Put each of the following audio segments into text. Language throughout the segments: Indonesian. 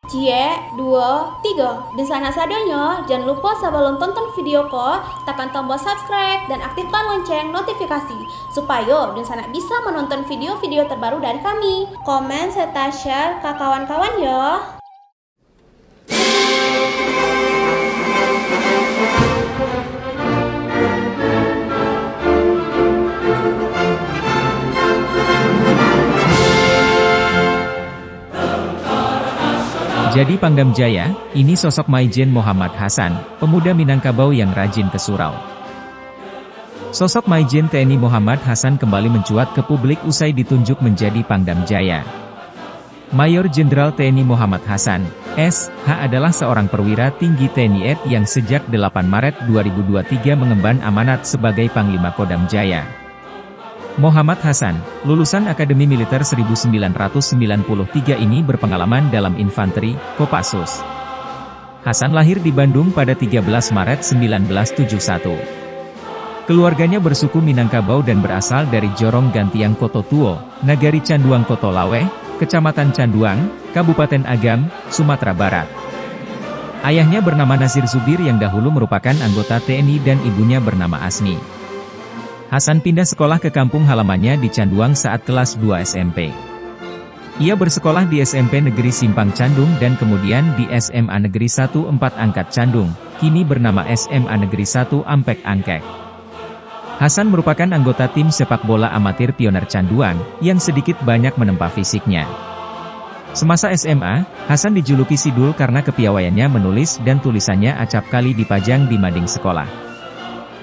Cie, 2, 3. Dan sana sadanya, jangan lupa sebelum tonton video ko, tekan tombol subscribe dan aktifkan lonceng notifikasi supaya dan sana bisa menonton video-video terbaru dari kami. Komen serta share ke kawan-kawan ya. Jadi Pangdam Jaya, ini sosok Maijen Muhammad Hasan, pemuda Minangkabau yang rajin ke surau. Sosok Maijen TNI Muhammad Hasan kembali mencuat ke publik usai ditunjuk menjadi Pangdam Jaya. Mayor Jenderal TNI Muhammad Hasan, SH adalah seorang perwira tinggi TNI yang sejak 8 Maret 2023 mengemban amanat sebagai Panglima Kodam Jaya. Muhammad Hasan, lulusan Akademi Militer 1993 ini berpengalaman dalam infanteri, Kopassus. Hasan lahir di Bandung pada 13 Maret 1971. Keluarganya bersuku Minangkabau dan berasal dari Jorong Gantiang Koto Tuo, Nagari Canduang Koto Lawe, Kecamatan Canduang, Kabupaten Agam, Sumatera Barat. Ayahnya bernama Nasir Zubir yang dahulu merupakan anggota TNI dan ibunya bernama Asmi. Hasan pindah sekolah ke kampung halamannya di Canduang saat kelas 2 SMP. Ia bersekolah di SMP Negeri Simpang Candung dan kemudian di SMA Negeri 1 4 Angkat Candung, kini bernama SMA Negeri 1 Ampek Angkek. Hasan merupakan anggota tim sepak bola amatir Pioner Canduang, yang sedikit banyak menempa fisiknya. Semasa SMA, Hasan dijuluki Sidul karena kepiawaiannya menulis dan tulisannya acap kali dipajang di mading sekolah.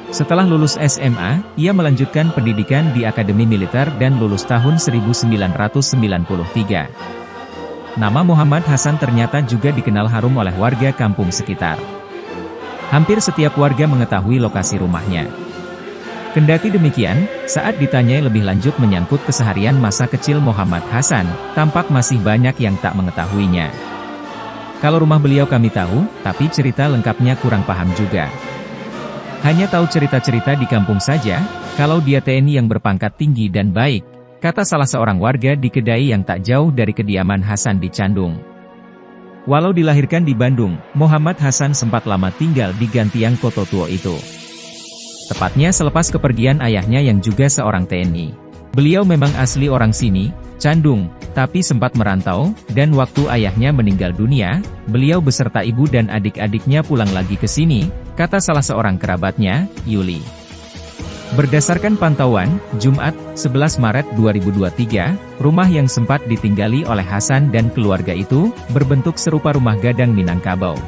Setelah lulus SMA, ia melanjutkan pendidikan di Akademi Militer dan lulus tahun 1993. Nama Muhammad Hasan ternyata juga dikenal harum oleh warga kampung sekitar. Hampir setiap warga mengetahui lokasi rumahnya. Kendati demikian, saat ditanyai lebih lanjut menyangkut keseharian masa kecil Muhammad Hasan, tampak masih banyak yang tak mengetahuinya. Kalau rumah beliau kami tahu, tapi cerita lengkapnya kurang paham juga. Hanya tahu cerita-cerita di kampung saja, kalau dia TNI yang berpangkat tinggi dan baik, kata salah seorang warga di kedai yang tak jauh dari kediaman Hasan di Candung. Walau dilahirkan di Bandung, Muhammad Hasan sempat lama tinggal di Gantiang Koto Tuo itu. Tepatnya selepas kepergian ayahnya yang juga seorang TNI. Beliau memang asli orang sini, Candung, tapi sempat merantau, dan waktu ayahnya meninggal dunia, beliau beserta ibu dan adik-adiknya pulang lagi ke sini, kata salah seorang kerabatnya, Yuli. Berdasarkan pantauan, Jumat, 11 Maret 2023, rumah yang sempat ditinggali oleh Hasan dan keluarga itu, berbentuk serupa rumah gadang Minangkabau.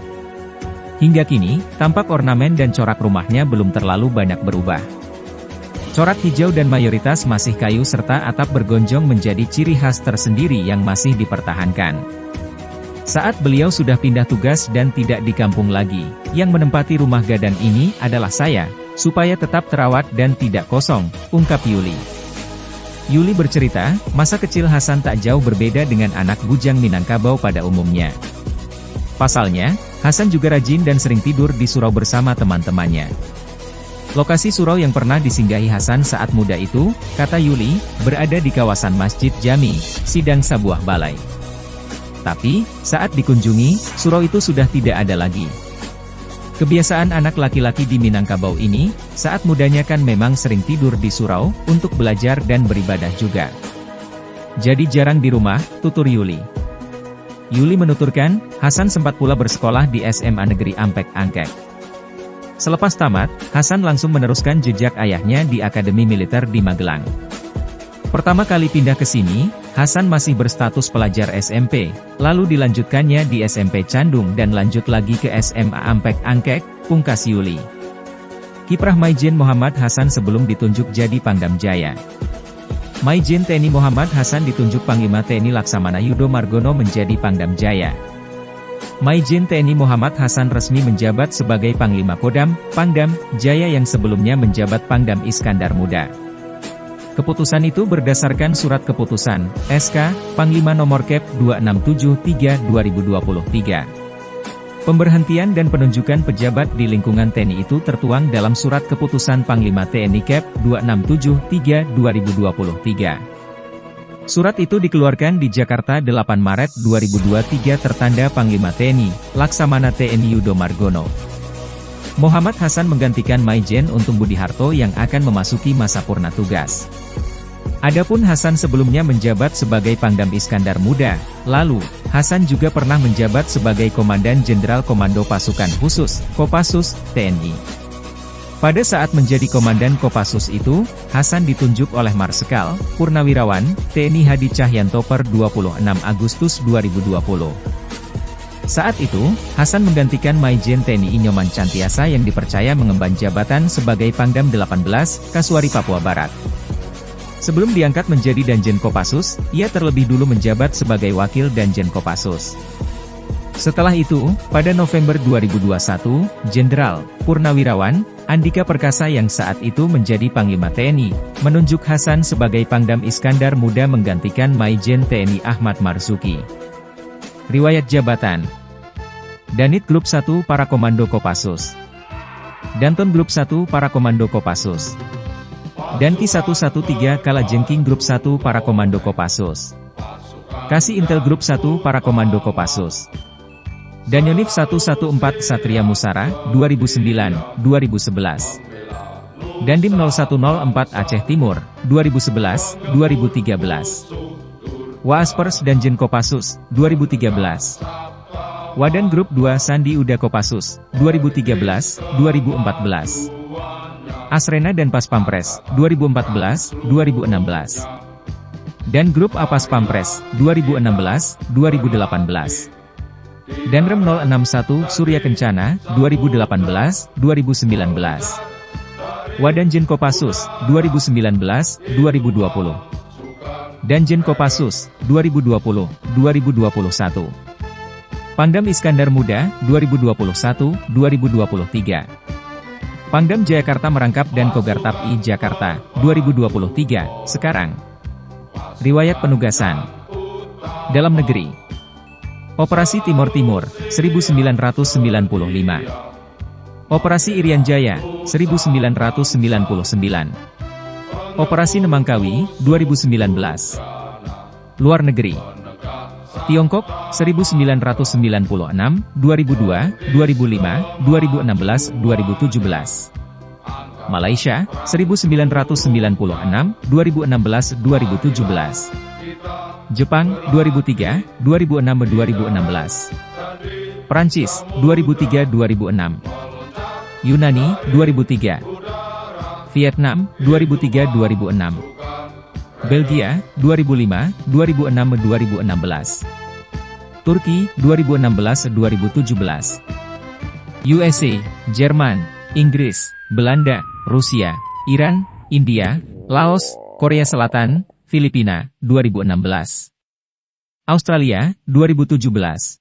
Hingga kini, tampak ornamen dan corak rumahnya belum terlalu banyak berubah. Corak hijau dan mayoritas masih kayu serta atap bergonjong menjadi ciri khas tersendiri yang masih dipertahankan. Saat beliau sudah pindah tugas dan tidak di kampung lagi, yang menempati rumah gadang ini adalah saya, supaya tetap terawat dan tidak kosong, ungkap Yuli. Yuli bercerita, masa kecil Hasan tak jauh berbeda dengan anak bujang Minangkabau pada umumnya. Pasalnya, Hasan juga rajin dan sering tidur di surau bersama teman-temannya. Lokasi surau yang pernah disinggahi Hasan saat muda itu, kata Yuli, berada di kawasan Masjid Jami, Sidang Sabuah Balai. Tapi, saat dikunjungi, surau itu sudah tidak ada lagi. Kebiasaan anak laki-laki di Minangkabau ini, saat mudanya kan memang sering tidur di surau, untuk belajar dan beribadah juga. Jadi jarang di rumah, tutur Yuli. Yuli menuturkan, Hasan sempat pula bersekolah di SMA Negeri Ampek Angkek. Selepas tamat, Hasan langsung meneruskan jejak ayahnya di Akademi Militer di Magelang. Pertama kali pindah ke sini, Hasan masih berstatus pelajar SMP, lalu dilanjutkannya di SMP Candung dan lanjut lagi ke SMA Ampek Angkek, pungkas Yuli. Kiprah Maijen Muhammad Hasan sebelum ditunjuk jadi Pangdam Jaya. Maijen TNI Muhammad Hasan ditunjuk Panglima TNI Laksamana Yudo Margono menjadi Pangdam Jaya. Maijen TNI Muhammad Hasan resmi menjabat sebagai Panglima Kodam, Pangdam Jaya yang sebelumnya menjabat Pangdam Iskandar Muda. Keputusan itu berdasarkan Surat Keputusan, SK, Panglima Nomor Kep 2673/2023. Pemberhentian dan penunjukan pejabat di lingkungan TNI itu tertuang dalam Surat Keputusan Panglima TNI Kep 2673/2023. Surat itu dikeluarkan di Jakarta 8 Maret 2023 tertanda Panglima TNI, Laksamana TNI Yudo Margono. Muhammad Hasan menggantikan Maijen Untung Budi Harto yang akan memasuki masa purna tugas. Adapun Hasan sebelumnya menjabat sebagai Pangdam Iskandar Muda, lalu, Hasan juga pernah menjabat sebagai Komandan Jenderal Komando Pasukan Khusus, Kopassus, TNI. Pada saat menjadi Komandan Kopassus itu, Hasan ditunjuk oleh Marsikal, Purnawirawan, TNI Hadi Cahyanto per 26 Agustus 2020. Saat itu, Hasan menggantikan Maijen TNI Nyoman Cantiasa yang dipercaya mengemban jabatan sebagai Pangdam 18, Kasuari Papua Barat. Sebelum diangkat menjadi Danjen Kopassus, ia terlebih dulu menjabat sebagai Wakil Danjen Kopassus. Setelah itu, pada November 2021, Jenderal Purnawirawan Andika Perkasa yang saat itu menjadi Panglima TNI, menunjuk Hasan sebagai Pangdam Iskandar Muda menggantikan Maijen TNI Ahmad Marzuki. Riwayat jabatan: Danit Grup 1 Para Komando Kopassus, Danton Grup 1 Para Komando Kopassus, Danki 113 Kalajengking Grup 1 Para Komando Kopassus, Kasih Intel Grup 1 Para Komando Kopassus, Danionif 114 Satria Musara, 2009-2011. Dandim 0104 Aceh Timur, 2011-2013. Waaspers Danjen Kopassus, 2013. Wadan Grup 2 Sandi Uda Kopassus, 2013-2014. Asrena dan Pas Pampres, 2014-2016. Dan Grup Apas Pampres, 2016-2018. Danrem 061 Surya Kencana, 2018-2019. Wadanjen Kopassus, 2019-2020. Danjen Kopassus, 2020-2021. Pangdam Iskandar Muda, 2021-2023. Pangdam Jayakarta Merangkap dan Kogartap I Jakarta, 2023, sekarang. Riwayat penugasan. Dalam negeri. Operasi Timur Timur, 1995. Operasi Irian Jaya, 1999. Operasi Nemangkawi, 2019. Luar negeri. Tiongkok, 1996, 2002, 2005, 2016, 2017. Malaysia, 1996, 2016, 2017. Jepang, 2003, 2006, 2016. Prancis, 2003-2006. Yunani, 2003. Vietnam, 2003-2006. Belgia, 2005, 2006, 2016. Turki, 2016-2017. USA, Jerman, Inggris, Belanda, Rusia, Iran, India, Laos, Korea Selatan, Filipina, 2016. Australia, 2017.